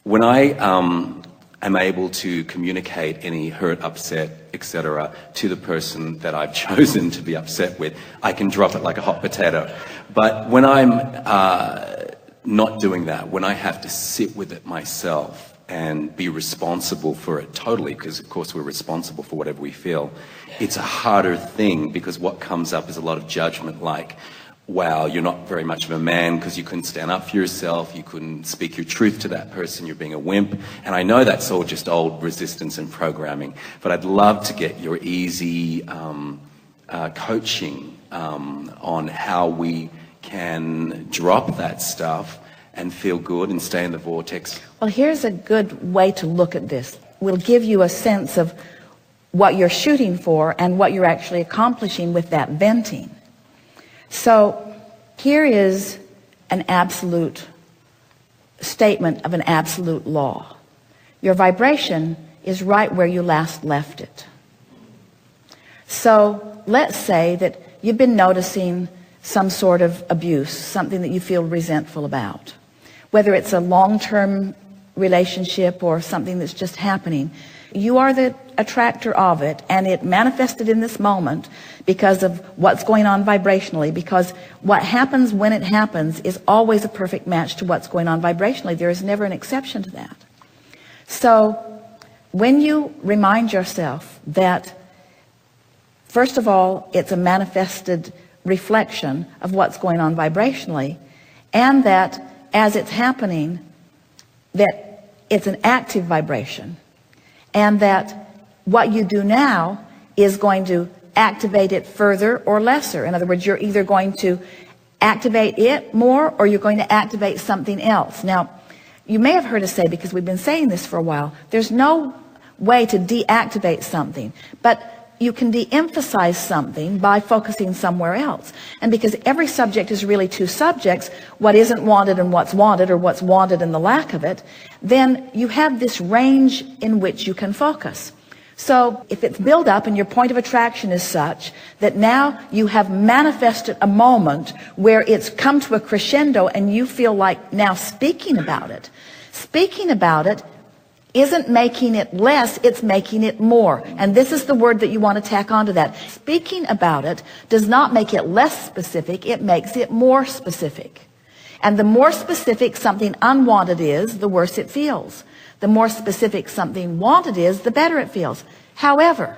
When I am able to communicate any hurt, upset, etc. to the person that I've chosen to be upset with, I can drop it like a hot potato. But when I'm not doing that, when I have to sit with it myself and be responsible for it totally, because of course we're responsible for whatever we feel, it's a harder thing, because what comes up is a lot of judgment, like, wow, you're not very much of a man because you couldn't stand up for yourself, you couldn't speak your truth to that person, you're being a wimp. And I know that's all just old resistance and programming, but I'd love to get your easy coaching on how we can drop that stuff and feel good and stay in the vortex. Well, here's a good way to look at this. We'll give you a sense of what you're shooting for and what you're actually accomplishing with that venting. So here is an absolute statement of an absolute law. Your vibration is right where you last left it. So let's say that you've been noticing some sort of abuse, something that you feel resentful about, whether it's a long-term relationship or something that's just happening. You are the attractor of it, and it manifested in this moment because of what's going on vibrationally, because what happens when it happens is always a perfect match to what's going on vibrationally. There is never an exception to that. So when you remind yourself that, first of all, it's a manifested reflection of what's going on vibrationally, and that as it's happening, that it's an active vibration, and that what you do now is going to activate it further or lesser. In other words, you're either going to activate it more or you're going to activate something else. Now, you may have heard us say, because we've been saying this for a while, there's no way to deactivate something, but you can de-emphasize something by focusing somewhere else. And because every subject is really two subjects, what isn't wanted and what's wanted, or what's wanted and the lack of it, then you have this range in which you can focus. So if it's built up and your point of attraction is such that now you have manifested a moment where it's come to a crescendo and you feel like now speaking about it isn't making it less, it's making it more. And this is the word that you want to tack onto that. Speaking about it does not make it less specific, it makes it more specific. And the more specific something unwanted is, the worse it feels. The more specific something wanted is, the better it feels. However,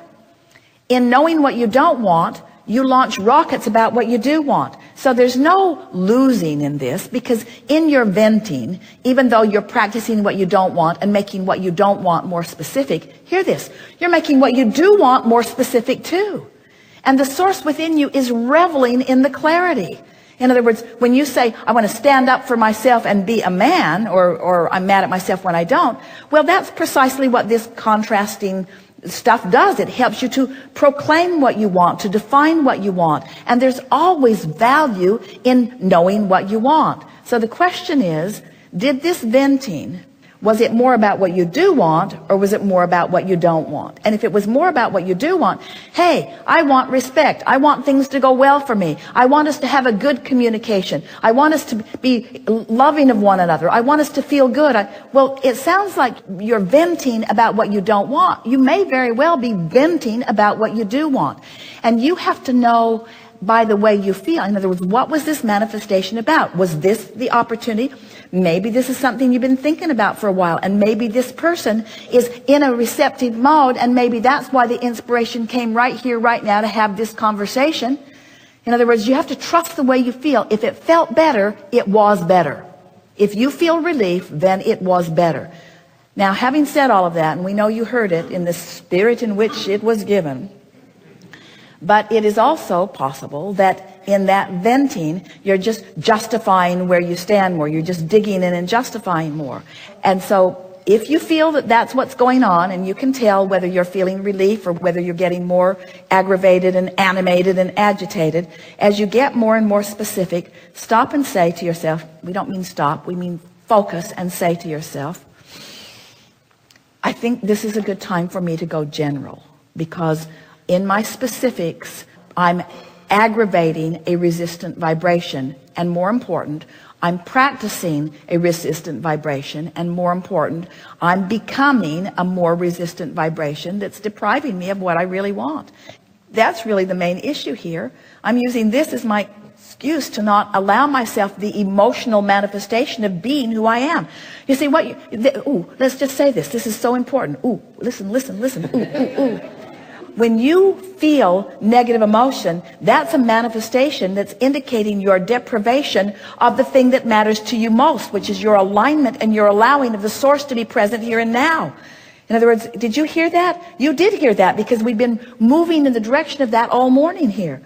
in knowing what you don't want, you launch rockets about what you do want. So there's no losing in this, because in your venting, even though you're practicing what you don't want and making what you don't want more specific, hear this, you're making what you do want more specific too. And the source within you is reveling in the clarity. In other words, when you say, I want to stand up for myself and be a man, or I'm mad at myself when I don't, well, that's precisely what this contrasting stuff does. It helps you to proclaim what you want, to define what you want. And there's always value in knowing what you want. So the question is, did this venting, was it more about what you do want, or was it more about what you don't want? And if it was more about what you do want, hey, I want respect. I want things to go well for me. I want us to have a good communication. I want us to be loving of one another. I want us to feel good. Well, it sounds like you're venting about what you don't want. You may very well be venting about what you do want. And you have to know by the way you feel. In other words, what was this manifestation about? Was this the opportunity? Maybe this is something you've been thinking about for a while, and maybe this person is in a receptive mode, and maybe that's why the inspiration came right here, right now, to have this conversation. In other words, you have to trust the way you feel. If it felt better, it was better. If you feel relief, then it was better. Now, having said all of that, and we know you heard it in the spirit in which it was given, but it is also possible that in that venting, you're just justifying where you stand more. You're just digging in and justifying more. And so if you feel that that's what's going on, and you can tell whether you're feeling relief or whether you're getting more aggravated and animated and agitated, as you get more and more specific, stop and say to yourself, we don't mean stop, we mean focus, and say to yourself, I think this is a good time for me to go general, because in my specifics, I'm aggravating a resistant vibration, and more important, I'm practicing a resistant vibration, and more important, I'm becoming a more resistant vibration that's depriving me of what I really want. That's really the main issue here. I'm using this as my excuse to not allow myself the emotional manifestation of being who I am. You see what? Let's just say this. This is so important. Ooh, listen. Ooh. When you feel negative emotion, that's a manifestation that's indicating your deprivation of the thing that matters to you most, which is your alignment and your allowing of the source to be present here and now. In other words, did you hear that? You did hear that, because we've been moving in the direction of that all morning here.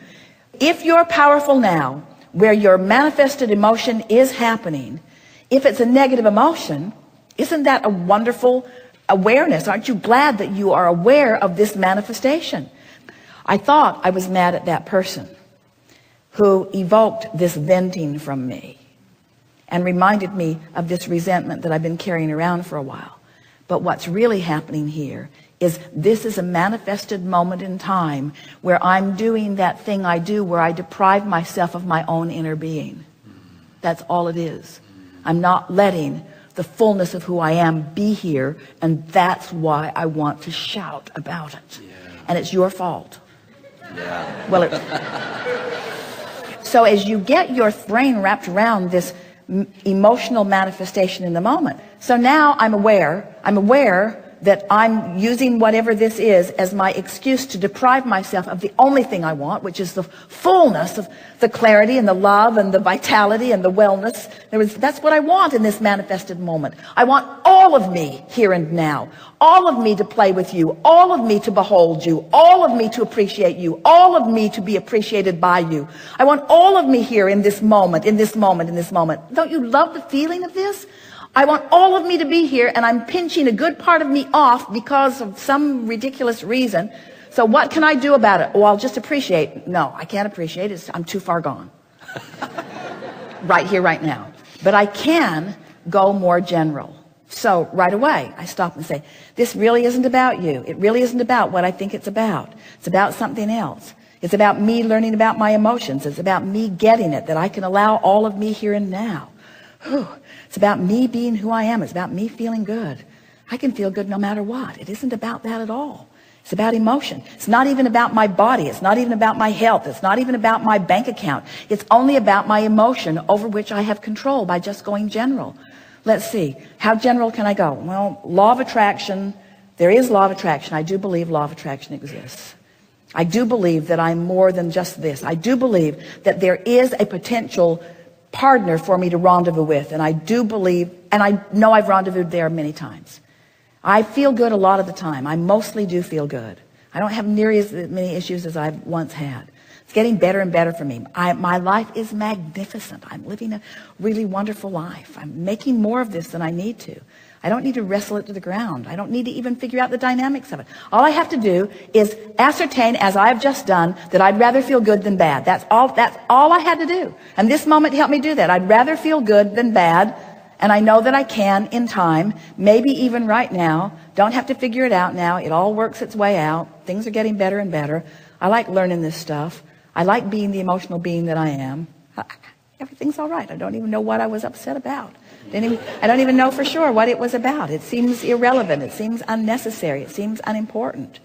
If you're powerful now, where your manifested emotion is happening, if it's a negative emotion, isn't that a wonderful awareness? Aren't you glad that you are aware of this manifestation? I thought I was mad at that person who evoked this venting from me and reminded me of this resentment that I've been carrying around for a while. But what's really happening here is this is a manifested moment in time where I'm doing that thing I do where I deprive myself of my own inner being. That's all it is. I'm not letting the fullness of who I am be here, and that's why I want to shout about it. Yeah. And it's your fault. Yeah. Well, so as you get your brain wrapped around this emotional manifestation in the moment, so now I'm aware that I'm using whatever this is as my excuse to deprive myself of the only thing I want, which is the fullness of the clarity and the love and the vitality and the wellness. That's what I want in this manifested moment. I want all of me here and now, all of me to play with you, all of me to behold you, all of me to appreciate you, all of me to be appreciated by you. I want all of me here in this moment, in this moment, in this moment. Don't you love the feeling of this? I want all of me to be here, and I'm pinching a good part of me off because of some ridiculous reason. So what can I do about it? Oh, I'll just appreciate. No, I can't appreciate it. I'm too far gone. Right here, right now. But I can go more general. So right away, I stop and say, this really isn't about you. It really isn't about what I think it's about. It's about something else. It's about me learning about my emotions. It's about me getting it, that I can allow all of me here and now. Whew. It's about me being who I am. It's about me feeling good. I can feel good no matter what. It isn't about that at all. It's about emotion. It's not even about my body. It's not even about my health. It's not even about my bank account. It's only about my emotion, over which I have control by just going general. Let's see. How general can I go? Well, law of attraction. There is law of attraction. I do believe law of attraction exists. I do believe that I'm more than just this. I do believe that there is a potential partner for me to rendezvous with, and I do believe, and I know I've rendezvoused there many times. I feel good a lot of the time. I mostly do feel good. I don't have nearly as many issues as I've once had. It's getting better and better for me. My life is magnificent. I'm living a really wonderful life. I'm making more of this than I need to. I don't need to wrestle it to the ground. I don't need to even figure out the dynamics of it. All I have to do is ascertain, as I have just done, that I'd rather feel good than bad. That's all I had to do. And this moment helped me do that. I'd rather feel good than bad. And I know that I can in time, maybe even right now. Don't have to figure it out now. It all works its way out. Things are getting better and better. I like learning this stuff. I like being the emotional being that I am. Everything's all right. I don't even know what I was upset about. I don't even know for sure what it was about. It seems irrelevant. It seems unnecessary. It seems unimportant.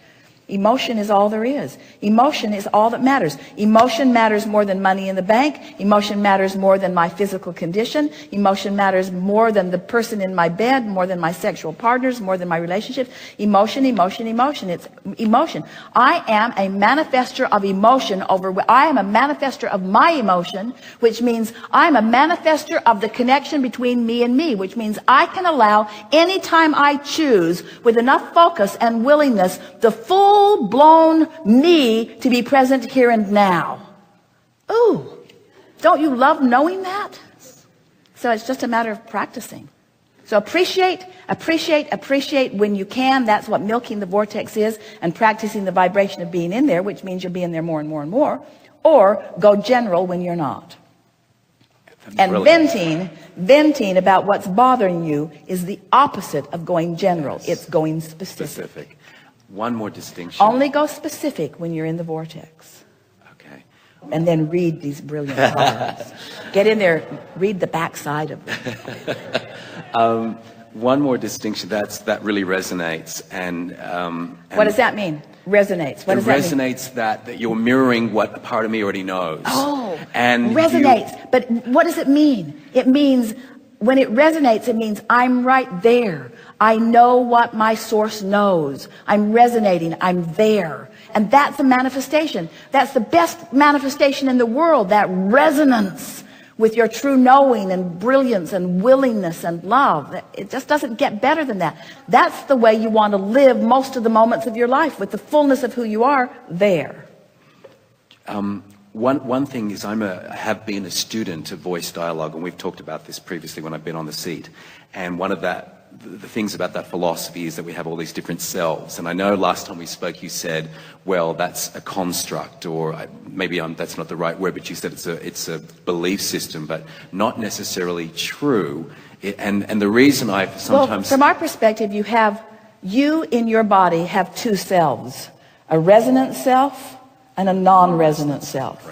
Emotion is all there is. Emotion is all that matters. Emotion matters more than money in the bank. Emotion matters more than my physical condition. Emotion matters more than the person in my bed, more than my sexual partners, more than my relationships. Emotion, emotion, emotion. It's emotion. I am a manifester of emotion I am a manifester of my emotion, which means I'm a manifester of the connection between me and me, which means I can allow anytime I choose, with enough focus and willingness, the full-blown me to be present here and now. Ooh, don't you love knowing that? So it's just a matter of practicing. So appreciate when you can. That's what milking the vortex is, and practicing the vibration of being in there, which means you're being there more and more and more. Or go general when you're not. And venting about what's bothering you is the opposite of going general. It's going specific. One more distinction. Only go specific when you're in the vortex. Okay. And then read these brilliant cards. Get in there, read the backside of them. One more distinction that really resonates, and what does that mean? Resonates. What does that mean? It resonates that you're mirroring what a part of me already knows. Oh, and resonates. But what does it mean? It means, when it resonates, it means I'm right there. I know what my source knows. I'm resonating. I'm there. And that's a manifestation. That's the best manifestation in the world, that resonance with your true knowing and brilliance and willingness and love. It just doesn't get better than that. That's the way you want to live most of the moments of your life, with the fullness of who you are there. One thing is, I have been a student of voice dialogue, and we've talked about this previously when I've been on the seat. And one of the things about that philosophy is that we have all these different selves. And I know last time we spoke you said, well, that's a construct, or maybe that's not the right word, but you said it's a belief system, but not necessarily true. And the reason I sometimes... Well, from our perspective, you in your body have two selves, a resonant self and a non-resonant self.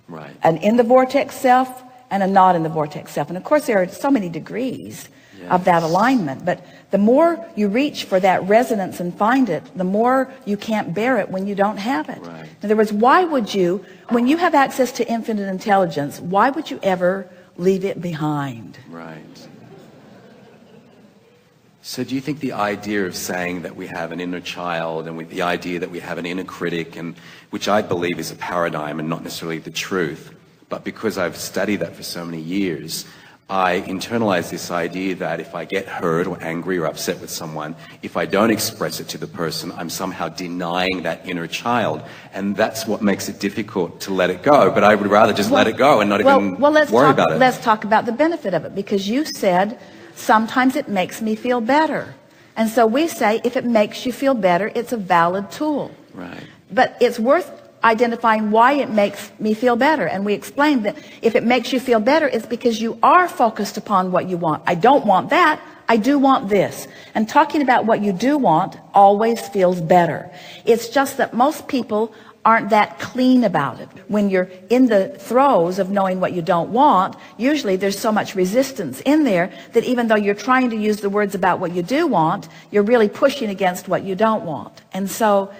Right. An in the vortex self and a not in the vortex self. And of course, there are so many degrees of that alignment. But the more you reach for that resonance and find it, the more you can't bear it when you don't have it. Right. In other words, why would you, when you have access to infinite intelligence, why would you ever leave it behind? Right. So do you think the idea of saying that we have an inner child, and the idea that we have an inner critic, and which I believe is a paradigm and not necessarily the truth, but because I've studied that for so many years, I internalize this idea that if I get hurt or angry or upset with someone, if I don't express it to the person, I'm somehow denying that inner child. And that's what makes it difficult to let it go. But I would rather just let it go and not even worry about it. Let's talk about the benefit of it, because you said, sometimes it makes me feel better. And so we say, if it makes you feel better, it's a valid tool. Right. But it's worth identifying why it makes me feel better. And we explained that if it makes you feel better, it's because you are focused upon what you want. I don't want that. I do want this. And talking about what you do want always feels better. It's just that most people aren't that clean about it. When you're in the throes of knowing what you don't want, usually there's so much resistance in there that even though you're trying to use the words about what you do want, you're really pushing against what you don't want. And so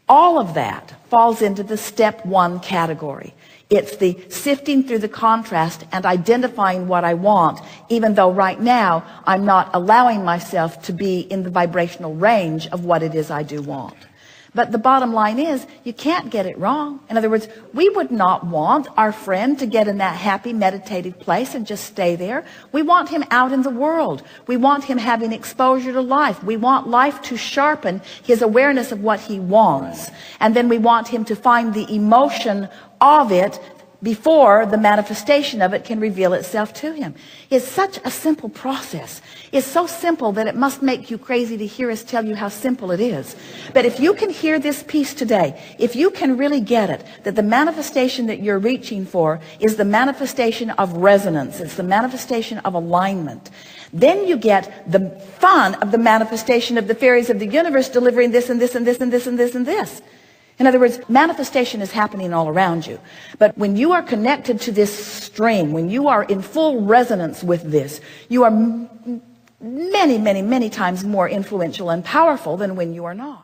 all of that falls into the step one category. It's the sifting through the contrast and identifying what I want, even though right now I'm not allowing myself to be in the vibrational range of what it is I do want. But the bottom line is, you can't get it wrong. In other words, we would not want our friend to get in that happy meditative place and just stay there. We want him out in the world. We want him having exposure to life. We want life to sharpen his awareness of what he wants. And then we want him to find the emotion of it before the manifestation of it can reveal itself to him. It's such a simple process. It's so simple that it must make you crazy to hear us tell you how simple it is. But if you can hear this piece today, if you can really get it, that the manifestation that you're reaching for is the manifestation of resonance, it's the manifestation of alignment, then you get the fun of the manifestation of the fairies of the universe delivering this and this and this and this and this and this. In other words, manifestation is happening all around you. But when you are connected to this stream, when you are in full resonance with this, you are many, many, many times more influential and powerful than when you are not.